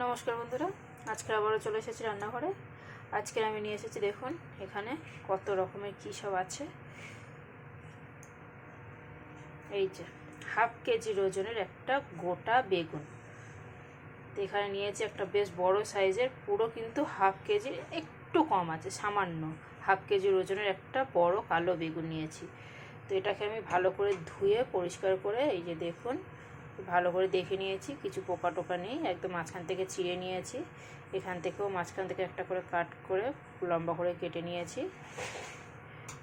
নমস্কার বন্ধুরা, আজকে আবারও চলে এসেছি রান্নাঘরে। আজকে আমি নিয়ে এসেছি, দেখুন এখানে কত রকমের কী সব আছে। এই যে হাফ কেজি ওজনের একটা গোটা বেগুন। তো এখানে নিয়েছি একটা বেশ বড় সাইজের, পুরো কিন্তু হাফ কেজির একটু কম আছে, সামান্য হাফ কেজির ওজনের একটা বড় কালো বেগুন নিয়েছি। তো এটাকে আমি ভালো করে ধুয়ে পরিষ্কার করে, এই যে দেখুন ভালো করে দেখে নিয়েছি, কিছু পোকা টোকা নেই, একদম মাঝখান থেকে চিড়ে নিয়েছি। এখান থেকেও মাঝখান থেকে একটা করে কাট করে লম্বা করে কেটে নিয়েছি।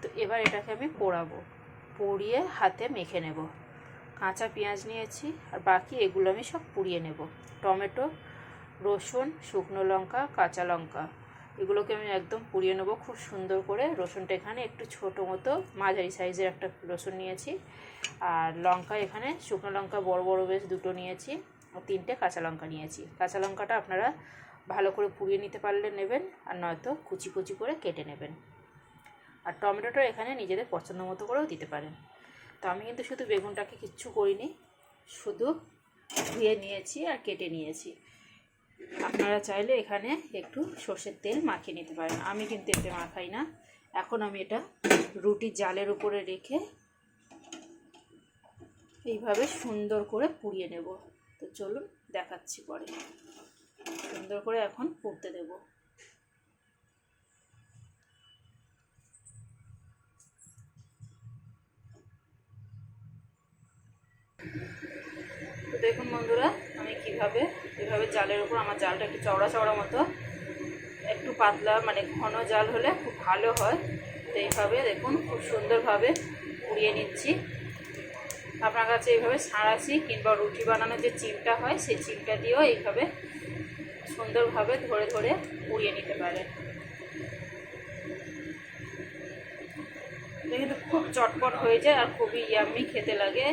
তো এবার এটাকে আমি পোড়াবো, পুড়িয়ে হাতে মেখে নেব। কাঁচা পেঁয়াজ নিয়েছি, আর বাকি এগুলো আমি সব পুড়িয়ে নেব। টমেটো, রসুন, শুকনো লঙ্কা, কাঁচা লঙ্কা, এগুলোকে আমি একদম পুড়িয়ে নেব খুব সুন্দর করে। রসুনটা এখানে একটু ছোটো মতো মাঝারি সাইজের একটা রসুন নিয়েছি, আর লঙ্কা এখানে শুকনো লঙ্কা বড় বড় বেশ দুটো নিয়েছি, আর 3টে কাঁচা লঙ্কা নিয়েছি। কাঁচা লঙ্কাটা আপনারা ভালো করে পুড়িয়ে নিতে পারলে নেবেন, আর নয়তো কুচি কুচি করে কেটে নেবেন। আর টমেটোটা এখানে নিজেদের পছন্দ মতো করেও দিতে পারেন। তো আমি কিন্তু শুধু বেগুনটাকে কিচ্ছু করিনি, শুধু ধুয়ে নিয়েছি আর কেটে নিয়েছি। আপনারা চাইলে এখানে একটু সর্ষের তেল মাখিয়ে নিতে পারেন, আমি কিন্তু এতে মাখাই না। এখন আমি এটা রুটির জালের উপরে রেখে এইভাবে সুন্দর করে পুড়িয়ে নেব। তো চলুন দেখাচ্ছি পরে। সুন্দর করে এখন পুড়তে দেব। তো দেখুন বন্ধুরা, আমি এভাবে জালের উপর, আমার জালটা একটু চওড়া চওড়া মতো, একটু পাতলা মানে ঘন জাল হলে খুব ভালো হয়। তো এইভাবে দেখুন খুব সুন্দরভাবে পুড়িয়ে নিচ্ছি। আপনার কাছে এইভাবে সাঁড়াশি কিংবা রুটি বানানোর যে চিমটা হয়, সেই চিমটা দিয়েও এইভাবে সুন্দরভাবে ধরে ধরে পুড়িয়ে নিতে পারেন। এটা কিন্তু খুব চটপট হয়ে যায় আর খুবই ইয়াম্মি খেতে লাগে।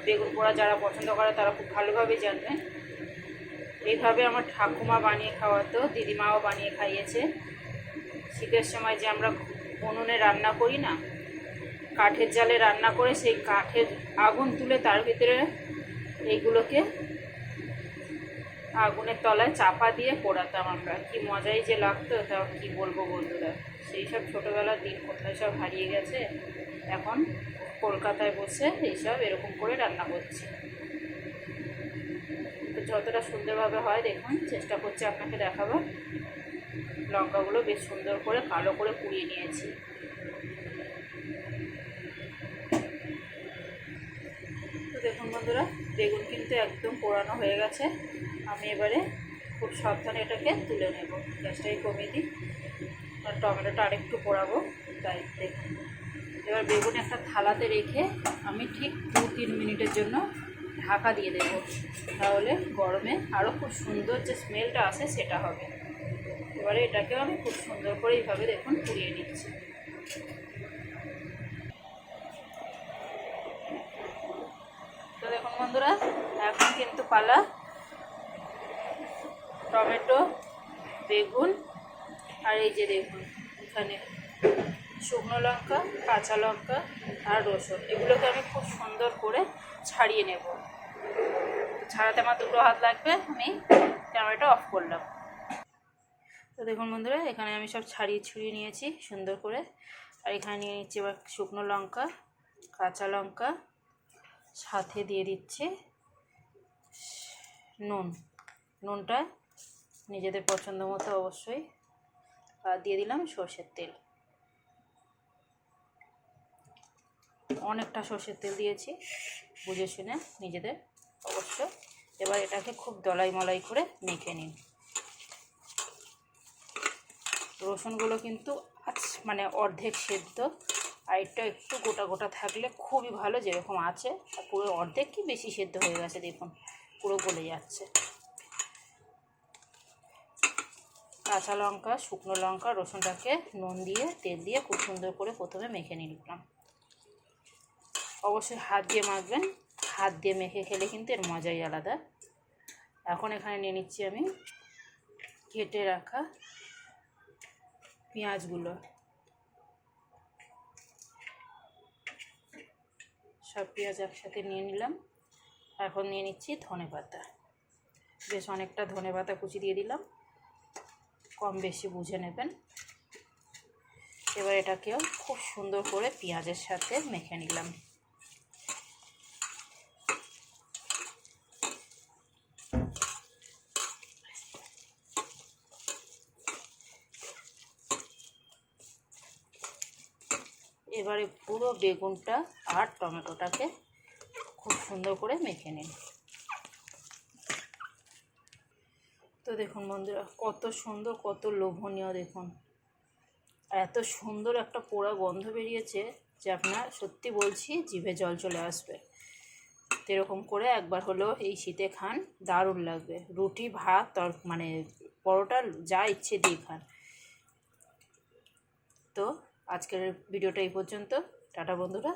বেগুন পোড়া যারা পছন্দ করে তারা খুব ভালোভাবে জানবেন। এইভাবে আমার ঠাকুমা বানিয়ে খাওয়াতো, দিদিমাও বানিয়ে খাইয়েছে। শীতের সময় যে আমরা উনুনে রান্না করি না, কাঠের জালে রান্না করে সেই কাঠের আগুন তুলে তার ভিতরে এইগুলোকে আগুনের তলায় চাপা দিয়ে পোড়াতাম আমরা। কি মজাই যে লাগতো, তাও কি বলবো বন্ধুরা। সেই সব ছোটোবেলার দিন কোথায় সব হারিয়ে গেছে। এখন কলকাতায় বসে এইসব এরকম করে রান্না করছি। তো যতটা সুন্দরভাবে হয় দেখুন, চেষ্টা করছি আপনাকে দেখাবার। লঙ্কাগুলো বেশ সুন্দর করে কালো করে পুড়িয়ে নিয়েছি। তো দেখুন বন্ধুরা, বেগুন কিন্তু একদম পোড়ানো হয়ে গেছে। আমি এবারে খুব সাবধানে এটাকে তুলে নেব। গ্যাসটাকে কমিয়ে দিই, আর টমেটোটা আরেকটু পোড়াবো, তাই দেখুন। এবার বেগুন একটা থালাতে রেখে আমি ঠিক 2-3 মিনিটের জন্য ঢাকা দিয়ে দেব, তাহলে গরমে আরও খুব সুন্দর যে স্মেলটা আসে সেটা হবে। এবারে এটাকেও আমি খুব সুন্দর করে এইভাবে দেখুন পুড়িয়ে নিচ্ছি। তো দেখুন বন্ধুরা, এখন কিন্তু পালা টমেটো, বেগুন, আর এই যে দেখুন এখানে শুকনো লঙ্কা, কাঁচা লঙ্কা আর রসুন, এগুলোকে আমি খুব সুন্দর করে ছাড়িয়ে নেব। ছাড়াতে আমার 2 হাত লাগবে। আমি ক্যামেরাটা অফ করলাম। তো দেখুন বন্ধুরা, এখানে আমি সব ছড়িয়ে নিয়েছি সুন্দর করে। আর এখানে নিয়ে নিচ্ছি এবার শুকনো লঙ্কা, কাঁচা লঙ্কা, সাথে দিয়ে দিচ্ছি নুনটা নিজেদের পছন্দ মতো অবশ্যই। আর দিয়ে দিলাম সর্ষের তেল, অনেকটা সর্ষের তেল দিয়েছি, বুঝে শুনে নিজেদের অবশ্য। এবার এটাকে খুব দলাই মলাই করে মেখে নিন। রসুনগুলো কিন্তু মানে অর্ধেক সেদ্ধ, আর এটা একটু গোটা গোটা থাকলে খুবই ভালো, যেরকম আছে। আর পুরো অর্ধেক কি বেশি সেদ্ধ হয়ে গেছে, দেখুন পুরো গলে যাচ্ছে। কাঁচা লঙ্কা, শুকনো লঙ্কা, রসুনটাকে নুন দিয়ে তেল দিয়ে খুব সুন্দর করে প্রথমে মেখে নিলাম। অবশ্যই হাত দিয়ে মাখবেন, হাত দিয়ে মেখে খেলে কিন্তু এর মজাই আলাদা। এখন এখানে নিয়ে নিচ্ছি আমি কেটে রাখা পেঁয়াজগুলো, সব পেঁয়াজ একসাথে নিয়ে নিলাম। এখন নিয়ে নিচ্ছি ধনেপাতা। বেশ অনেকটা ধনেপাতা কুচি দিয়ে দিলাম, কম বেশি বুঝে নেবেন। এবার এটাকেও খুব সুন্দর করে পেঁয়াজের সাথে মেখে নিলাম। এবারে পুরো বেগুনটা আর টমেটোটাকে খুব সুন্দর করে মেখে নিন। তো দেখুন বন্ধুরা, কত সুন্দর, কত লোভনীয় দেখুন। আর এত সুন্দর একটা পোড়া গন্ধ বেরিয়েছে যে আপনার সত্যি বলছি জিভে জল চলে আসবে। এরকম করে একবার হলেও এই শীতে খান, দারুণ লাগবে। রুটি, ভাত, মানে পরোটা, যা ইচ্ছে দিয়ে খান। তো আজকের ভিডিওটা এই পর্যন্ত। টাটা বন্ধুরা।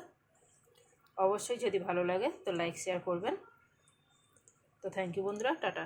অবশ্যই যদি ভালো লাগে তো লাইক শেয়ার করবেন। তো থ্যাংক ইউ বন্ধুরা, টাটা।